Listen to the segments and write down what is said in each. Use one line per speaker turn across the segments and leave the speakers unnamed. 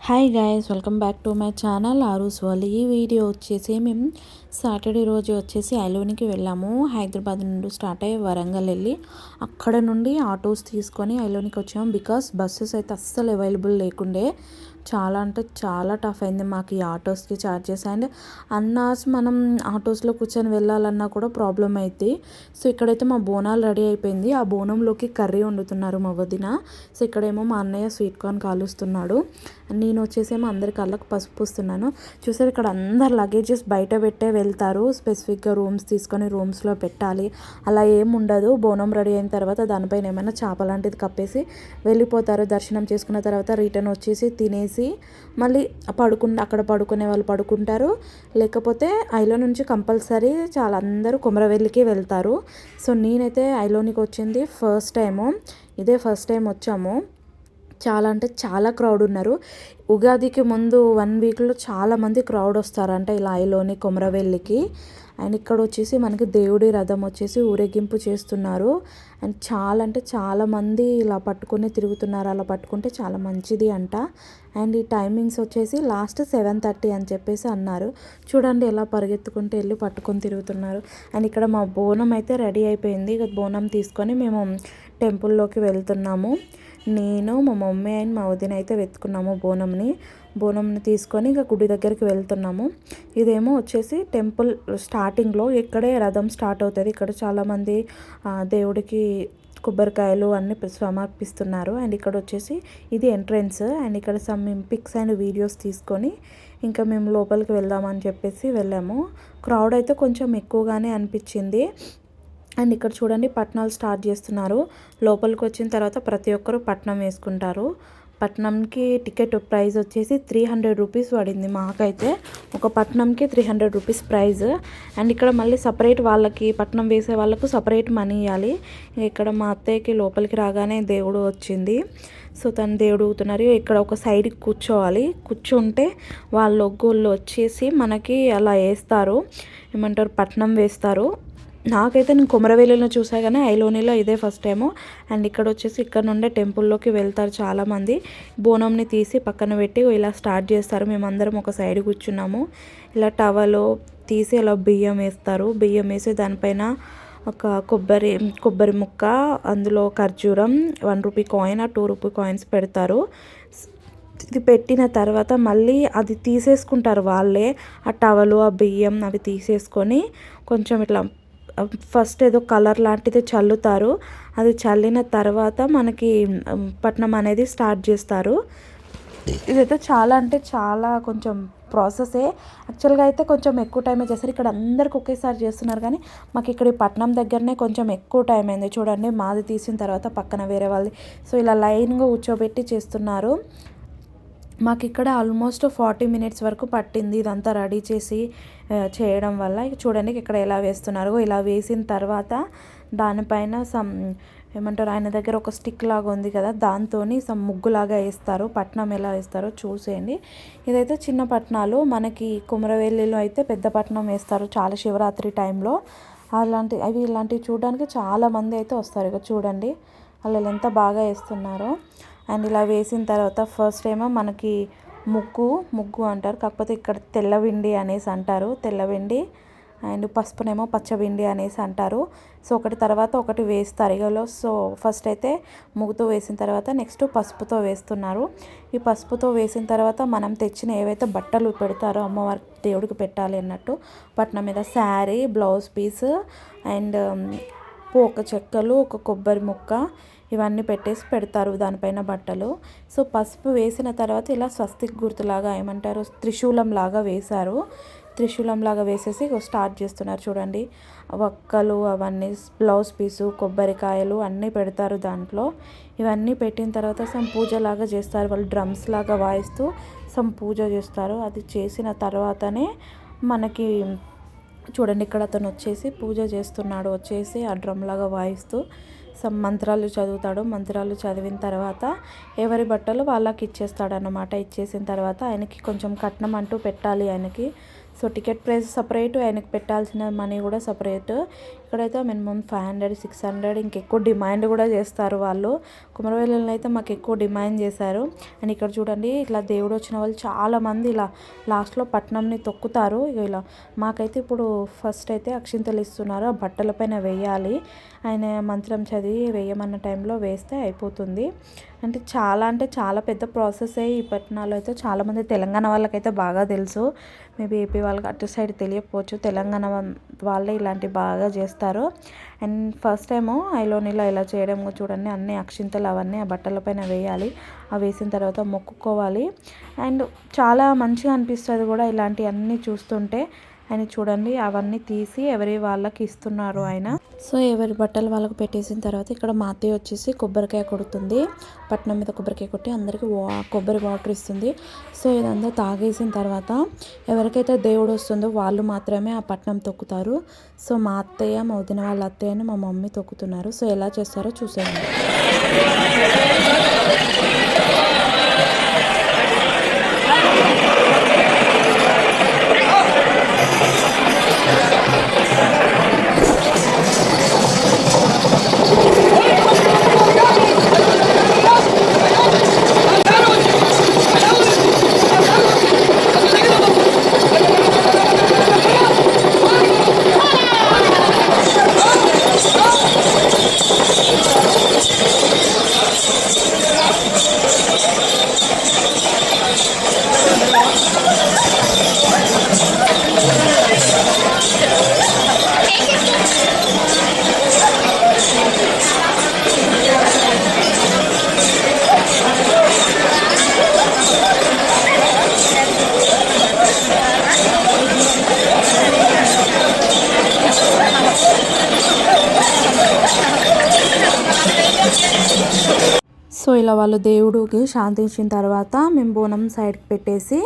Hi guys, welcome back to my channel Aaroo's world. ఈ video వచ్చేసి మేము సాటర్డే రోజు వచ్చేసి ఐలోనికి వెళ్ళాము. హైదరాబాద్ నుండి స్టార్ట్ అయ్యి వరంగల్ వెళ్ళి అక్కడ నుండి ఆటోస్ తీసుకొని ఐలోనికి వచ్చాము. బికాస్ బస్సెస్ అయితే అస్సలు అవైలబుల్ లేకుండే. చాలా అంటే చాలా టఫ్ అయింది మాకు ఈ ఆటోస్కి ఛార్జెస్. అండ్ అన్నాస్ మనం ఆటోస్లో కూర్చొని వెళ్ళాలన్నా కూడా ప్రాబ్లం అవుతుంది. సో ఇక్కడైతే మా బోనాలు రెడీ అయిపోయింది. ఆ బోనంలోకి కర్రీ వండుతున్నారు మా వదిన. సో ఇక్కడేమో మా అన్నయ్య స్వీట్ కార్న్ కాలుస్తున్నాడు. నేను వచ్చేసేమో అందరి కళ్ళకు పసుపు పూస్తున్నాను. చూసారు, ఇక్కడ అందరు లగేజెస్ బయట పెట్టే వెళ్తారు. స్పెసిఫిక్గా రూమ్స్ తీసుకొని రూమ్స్లో పెట్టాలి అలా ఏం ఉండదు. బోనం రెడీ అయిన తర్వాత దానిపైన ఏమైనా చేప లాంటిది కప్పేసి వెళ్ళిపోతారు. దర్శనం చేసుకున్న తర్వాత రిటర్న్ వచ్చేసి తినేసి మళ్ళీ అక్కడ పడుకునే వాళ్ళు పడుకుంటారు. లేకపోతే ఐలో నుంచి కంపల్సరీ చాలా అందరూ కొమరవెల్లికి వెళ్తారు. సో నేనైతే ఐలోనికి వచ్చింది ఇదే ఫస్ట్ టైం వచ్చాము. చాలా అంటే చాలా క్రౌడ్ ఉన్నారు. ఉగాదికి ముందు 1 వీక్లో చాలామంది క్రౌడ్ వస్తారంట ఇలా ఐలోని కొమరవెల్లికి. అండ్ ఇక్కడ వచ్చేసి మనకి దేవుడి రథం వచ్చేసి ఊరేగింపు చేస్తున్నారు. అండ్ చాలా అంటే చాలామంది ఇలా పట్టుకొని తిరుగుతున్నారు. అలా పట్టుకుంటే చాలా మంచిది అంట. అండ్ ఈ టైమింగ్స్ వచ్చేసి లాస్ట్ 7:30 అని చెప్పేసి అన్నారు. చూడండి ఎలా పరిగెత్తుకుంటూ వెళ్ళి పట్టుకొని తిరుగుతున్నారు. అండ్ ఇక్కడ మా బోనం అయితే రెడీ అయిపోయింది. ఇక బోనం తీసుకొని మేము టెంపుల్లోకి వెళ్తున్నాము. నేను, మా మమ్మీ అండ్ మా వదిన అయితే వెతుకున్నాము బోనంని తీసుకొని ఇక గుడి దగ్గరికి వెళ్తున్నాము. ఇదేమో వచ్చేసి టెంపుల్ స్టార్టింగ్లో ఇక్కడే రథం స్టార్ట్ అవుతుంది. ఇక్కడ చాలామంది దేవుడికి కొబ్బరికాయలు అన్నీ సమర్పిస్తున్నారు. అండ్ ఇక్కడ వచ్చేసి ఇది ఎంట్రన్స్. అండ్ ఇక్కడ మేము పిక్స్ అండ్ వీడియోస్ తీసుకొని ఇంకా మేము లోపలికి వెళ్దామని చెప్పేసి వెళ్ళాము. క్రౌడ్ అయితే కొంచెం ఎక్కువగానే అనిపించింది. అండ్ ఇక్కడ చూడండి పట్నాలు స్టార్ట్ చేస్తున్నారు. లోపలికి వచ్చిన తర్వాత ప్రతి ఒక్కరు పట్నం వేసుకుంటారు. పట్నంకి టికెట్ ప్రైస్ వచ్చేసి 300 రూపీస్ పడింది మాకైతే. ఒక పట్నంకి 300 రూపీస్ ప్రైజ్. అండ్ ఇక్కడ మళ్ళీ సపరేట్ వాళ్ళకి పట్నం వేసే వాళ్ళకు సపరేట్ మనీ ఇవ్వాలి. ఇక్కడ మా అత్తయ్యకి లోపలికి రాగానే దేవుడు వచ్చింది. సో తను దేవుడు ఊతున్నారు. ఇక్కడ ఒక సైడ్కి కూర్చుంటే వాళ్ళ ఒగ్గోళ్ళు వచ్చేసి మనకి అలా వేస్తారు, ఏమంటారు పట్నం వేస్తారు. నాకైతే నేను కొమరవెల్లిలో చూసా కానీ ఐలోనిలో ఇదే ఫస్ట్ టైము. అండ్ ఇక్కడ వచ్చేసి ఇక్కడ నుండే టెంపుల్లోకి వెళ్తారు చాలామంది. బోనంని తీసి పక్కన పెట్టి ఇలా స్టార్ట్ చేస్తారు. మేమందరం ఒక సైడ్ కూర్చున్నాము. ఇలా టవలో తీసి ఇలా బియ్యం వేస్తారు. బియ్యం వేసి దానిపైన ఒక కొబ్బరి ముక్క, అందులో ఖర్జూరం, 1 రూపీ కాయిన్, 2 రూపీ కాయిన్స్ పెడతారు. ఇది పెట్టిన తర్వాత మళ్ళీ అది తీసేసుకుంటారు వాళ్ళే. ఆ టవలు, ఆ బియ్యం అవి తీసేసుకొని కొంచెం ఇట్లా ఫస్ట్ ఏదో కలర్ లాంటిది చల్లుతారు. అది చల్లిన తర్వాత మనకి పట్నం అనేది స్టార్ట్ చేస్తారు. ఇదైతే చాలా అంటే చాలా కొంచెం ప్రాసెసే. యాక్చువల్గా అయితే కొంచెం ఎక్కువ టైమే చేస్తారు. ఇక్కడ అందరికి ఒకేసారి చేస్తున్నారు కానీ మాకు ఇక్కడ ఈ పట్నం దగ్గరనే కొంచెం ఎక్కువ టైం అయింది. చూడండి మాది తీసిన తర్వాత పక్కన వేరే వాళ్ళది. సో ఇలా లైన్గా కూర్చోబెట్టి చేస్తున్నారు. మాకు ఇక్కడ ఆల్మోస్ట్ 40 మినిట్స్ వరకు పట్టింది ఇదంతా రెడీ చేసి చేయడం వల్ల. చూడండి ఇక్కడ ఎలా వేస్తున్నారు. ఇలా వేసిన తర్వాత దానిపైన ఏమంటారు ఆయన దగ్గర ఒక స్టిక్ లాగా ఉంది కదా, దాంతో ముగ్గులాగా వేస్తారు. పట్నం ఎలా వేస్తారో చూసేయండి. ఇదైతే చిన్న పట్నాలు. మనకి కుమరవెల్లిలో అయితే పెద్ద పట్నం వేస్తారు చాలా శివరాత్రి టైంలో. ఇలాంటివి చూడడానికి చాలామంది అయితే వస్తారు. ఇక చూడండి వాళ్ళు ఎంత బాగా వేస్తున్నారో. అండ్ ఇలా వేసిన తర్వాత ఫస్ట్ ఏమో మనకి ముగ్గు అంటారు, కాకపోతే ఇక్కడ తెల్లవిండి అనేసి అంటారు. తెల్లవిండి అండ్ పసుపునేమో పచ్చవిండి అనేసి అంటారు. సో ఒకటి తర్వాత ఒకటి వేస్తారు ఇగలో. సో ఫస్ట్ అయితే ముగ్గుతో వేసిన తర్వాత నెక్స్ట్ పసుపుతో వేస్తున్నారు. ఈ పసుపుతో వేసిన తర్వాత మనం తెచ్చిన ఏవైతే బట్టలు పెడతారో అమ్మవారి దేవుడికి పెట్టాలి అన్నట్టు పట్నం మీద శారీ, బ్లౌజ్ పీస్ అండ్ పోక చెక్కలు, ఒక కొబ్బరి ముక్క ఇవన్నీ పెట్టేసి పెడతారు దానిపైన బట్టలు. సో పసుపు వేసిన తర్వాత ఇలా స్వస్తిక్ గుర్తులాగా ఏమంటారు త్రిశూలంలాగా వేశారు. త్రిశూలంలాగా వేసేసి స్టార్ట్ చేస్తున్నారు. చూడండి వక్కలు అవన్నీ, బ్లౌజ్ పీసు, కొబ్బరికాయలు అన్నీ పెడతారు దాంట్లో. ఇవన్నీ పెట్టిన తర్వాత పూజలాగా చేస్తారు. వాళ్ళు డ్రమ్స్ లాగా వాయిస్తూ పూజ చేస్తారు. అది చేసిన తర్వాతనే మనకి చూడండి ఇక్కడ అతను వచ్చేసి పూజ చేస్తున్నాడు. వచ్చేసి ఆ డ్రమ్ లాగా వాయిస్తూ మంత్రాలు చదువుతాడు. మంత్రాలు చదివిన తర్వాత ఎవరి బట్టలు వాళ్ళకి ఇచ్చేస్తాడు అన్నమాట. ఇచ్చేసిన తర్వాత ఆయనకి కొంచెం కట్నం అంటూ పెట్టాలి ఆయనకి. సో టికెట్ ప్రైస్ సపరేట్, ఆయనకు పెట్టాల్సిన మనీ కూడా సపరేట్. ఇక్కడైతే మినిమం 500, 600 ఇంకెక్కువ డిమాండ్ కూడా చేస్తారు వాళ్ళు. కుమరవెల్లిలో అయితే మాకు ఎక్కువ డిమాండ్ చేశారు. అండ్ ఇక్కడ చూడండి, ఇట్లా దేవుడు వచ్చిన వాళ్ళు చాలామంది ఇలా లాస్ట్లో పట్నంని తొక్కుతారు. ఇలా మాకైతే ఇప్పుడు ఫస్ట్ అయితే అక్షింతలు ఇస్తున్నారు, ఆ బట్టలపైన వేయాలి. ఆయన మంత్రం చదివి వేయమన్న టైంలో వేస్తే అయిపోతుంది. అంటే చాలా పెద్ద ప్రాసెస్. ఈ పట్టణాలు అయితే చాలామంది తెలంగాణ వాళ్ళకైతే బాగా తెలుసు, మేబీ ఏపీ వాళ్ళకి అటు సైడ్ తెలియకపోవచ్చు. తెలంగాణ వాళ్ళే ఇలాంటివి బాగా చేస్తారు. అండ్ ఫస్ట్ టైము ఐలోనిలో ఇలా చేయడం చూడండి, అన్ని అక్షింతలు అవన్నీ ఆ బట్టలపైన వేయాలి. అవి వేసిన తర్వాత మొక్కుకోవాలి. అండ్ చాలా మంచిగా అనిపిస్తుంది కూడా ఇలాంటివన్నీ చూస్తుంటే. ఆయన చూడండి, అవన్నీ తీసి ఎవరి వాళ్ళకి ఇస్తున్నారు ఆయన. సో ఎవరి బట్టలు వాళ్ళకి పెట్టేసిన తర్వాత ఇక్కడ మా అత్తయ్య వచ్చేసి కొబ్బరికాయ కొడుతుంది. పట్నం మీద కొబ్బరికాయ కొట్టి అందరికీ కొబ్బరి వాటర్ ఇస్తుంది. సో ఇదంతా తాగేసిన తర్వాత ఎవరికైతే దేవుడు వస్తుందో వాళ్ళు మాత్రమే ఆ పట్నం తొక్కుతారు. సో మా అత్తయ్య, మా వదిన వాళ్ళ అత్తయ్యని మా మమ్మీ తొక్కుతున్నారు. సో ఎలా చేస్తారో చూసేయండి. సో ఇలా వాళ్ళు దేవుడికి శాంతించిన తర్వాత మేము బోనం సైడ్కి పెట్టేసి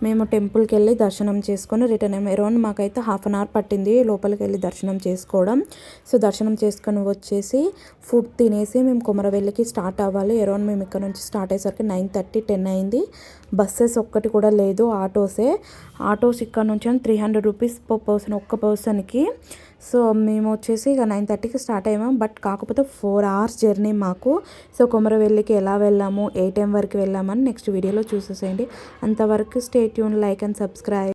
మేము టెంపుల్కి వెళ్ళి దర్శనం చేసుకొని రిటర్న్ అయ్యాము. అరౌండ్ మాకైతే 1/2 అవర్ పట్టింది లోపలికి వెళ్ళి దర్శనం చేసుకోవడం. సో దర్శనం చేసుకొని వచ్చేసి ఫుడ్ తినేసి మేము కొమరవెల్లికి స్టార్ట్ అవ్వాలి. అరౌండ్ మేము ఇక్కడ నుంచి స్టార్ట్ అయ్యేసరికి 9:30, 10 అయింది. బస్సెస్ ఒక్కటి కూడా లేదు, ఆటోస్ ఇక్కడ నుంచి 300 రూపీస్ పర్ పర్సన్, ఒక్క పర్సన్కి. సో మేము వచ్చేసి ఇక 9:30కి స్టార్ట్ అయ్యాము. బట్ కాకపోతే 4 అవర్స్ జర్నీ మాకు. సో కొమరవెల్లికి ఎలా వెళ్ళాము, ఏ టైం వరకు వెళ్ళామని నెక్స్ట్ వీడియోలో చూసేసేయండి. అంతవరకు stay tune, like and subscribe.